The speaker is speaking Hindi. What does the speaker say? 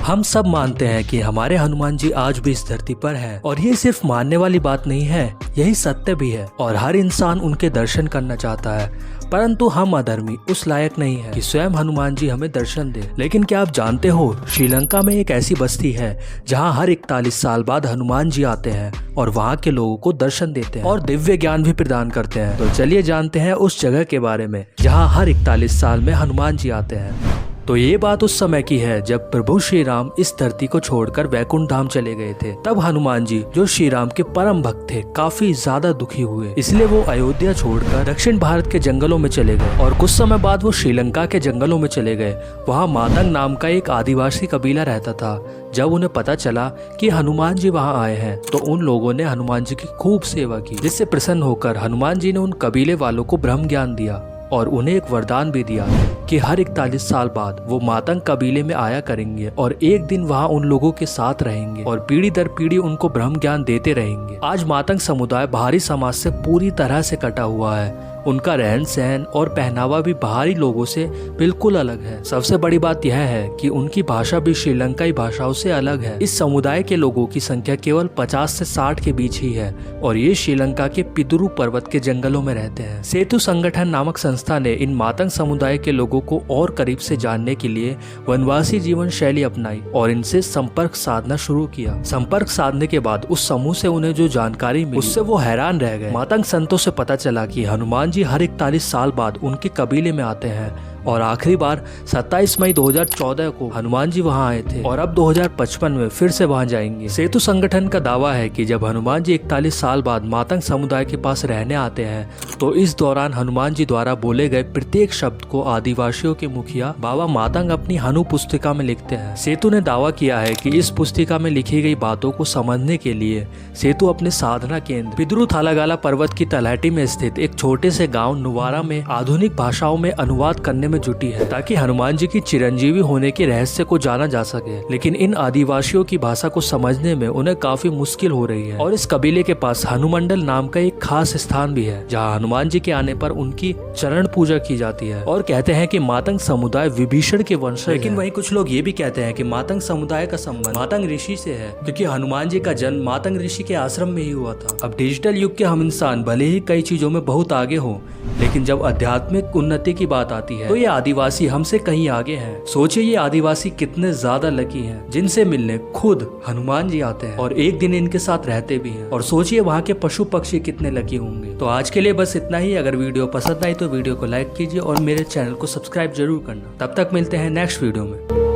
हम सब मानते हैं कि हमारे हनुमान जी आज भी इस धरती पर हैं और ये सिर्फ मानने वाली बात नहीं है, यही सत्य भी है और हर इंसान उनके दर्शन करना चाहता है। परंतु हम अधर्मी उस लायक नहीं है कि स्वयं हनुमान जी हमें दर्शन दे। लेकिन क्या आप जानते हो, श्रीलंका में एक ऐसी बस्ती है जहां हर 41 साल बाद हनुमान जी आते हैं और वहां के लोगों को दर्शन देते हैं और दिव्य ज्ञान भी प्रदान करते हैं। तो चलिए जानते हैं उस जगह के बारे में जहां हर 41 साल में हनुमान जी आते हैं। तो ये बात उस समय की है जब प्रभु श्री राम इस धरती को छोड़कर वैकुंठ धाम चले गए थे। तब हनुमान जी, जो श्री राम के परम भक्त थे, काफी ज्यादा दुखी हुए। इसलिए वो अयोध्या छोड़कर दक्षिण भारत के जंगलों में चले गए और कुछ समय बाद वो श्रीलंका के जंगलों में चले गए। वहाँ मातंग नाम का एक आदिवासी कबीला रहता था। जब उन्हें पता चला कि हनुमान जी वहाँ आए हैं तो उन लोगों ने हनुमान जी की खूब सेवा की, जिससे प्रसन्न होकर हनुमान जी ने उन कबीले वालों को ब्रह्म ज्ञान दिया और उन्हें एक वरदान भी दिया कि हर 41 साल बाद वो मातंग कबीले में आया करेंगे और एक दिन वहाँ उन लोगों के साथ रहेंगे और पीढ़ी दर पीढ़ी उनको ब्रह्म ज्ञान देते रहेंगे। आज मातंग समुदाय बाहरी समाज से पूरी तरह से कटा हुआ है। उनका रहन सहन और पहनावा भी बाहरी लोगों से बिल्कुल अलग है। सबसे बड़ी बात यह है कि उनकी भाषा भी श्रीलंकाई भाषाओं से अलग है। इस समुदाय के लोगों की संख्या केवल 50 से 60 के बीच ही है और ये श्रीलंका के पितुरु पर्वत के जंगलों में रहते हैं। सेतु संगठन नामक संस्था ने इन मातंग समुदाय के लोगों को और करीब से जानने के लिए वनवासी जीवन शैली अपनाई और इनसे संपर्क साधना शुरू किया। संपर्क साधने के बाद उस समूह से उन्हें जो जानकारी मिली उससे वो हैरान रह गए। मातंग संतों से पता चला कि हनुमान जी हर 41 साल बाद उनके कबीले में आते हैं और आखिरी बार 27 मई 2014 को हनुमान जी वहां आए थे और अब 2055 में फिर से वहां जाएंगे। सेतु संगठन का दावा है कि जब हनुमान जी 41 साल बाद मातंग समुदाय के पास रहने आते हैं तो इस दौरान हनुमान जी द्वारा बोले गए प्रत्येक शब्द को आदिवासियों के मुखिया बाबा मातंग अपनी हनु पुस्तिका में लिखते हैं। सेतु ने दावा किया है कि इस पुस्तिका में लिखी गई बातों को समझने के लिए सेतु अपने साधना केंद्र पितुरु थालागाला पर्वत की तलहटी में स्थित एक छोटे से गाँव नुवारा में आधुनिक भाषाओं में अनुवाद करने में जुटी है ताकि हनुमान जी की चिरंजीवी होने के रहस्य को जाना जा सके। लेकिन इन आदिवासियों की भाषा को समझने में उन्हें काफी मुश्किल हो रही है और इस कबीले के पास हनुमंडल नाम का एक खास स्थान भी है जहां हनुमान जी के आने पर उनकी चरण पूजा की जाती है और कहते हैं कि मातंग समुदाय विभीषण के वंश है। लेकिन वहीं कुछ लोग ये भी कहते हैं कि मातंग समुदाय का संबंध मातंग ऋषि से है क्योंकि हनुमान जी का जन्म मातंग ऋषि के आश्रम में ही हुआ था। अब डिजिटल युग के हम इंसान भले ही कई चीजों में बहुत आगे हो, लेकिन जब आध्यात्मिक उन्नति की बात आती है तो ये आदिवासी हमसे कहीं आगे हैं। सोचिए ये आदिवासी कितने ज्यादा लकी हैं जिनसे मिलने खुद हनुमान जी आते हैं और एक दिन इनके साथ रहते भी हैं। और सोचिए वहाँ के पशु पक्षी कितने लकी होंगे। तो आज के लिए बस इतना ही। अगर वीडियो पसंद आई तो वीडियो को लाइक कीजिए और मेरे चैनल को सब्सक्राइब जरूर करना। तब तक मिलते हैं नेक्स्ट वीडियो में।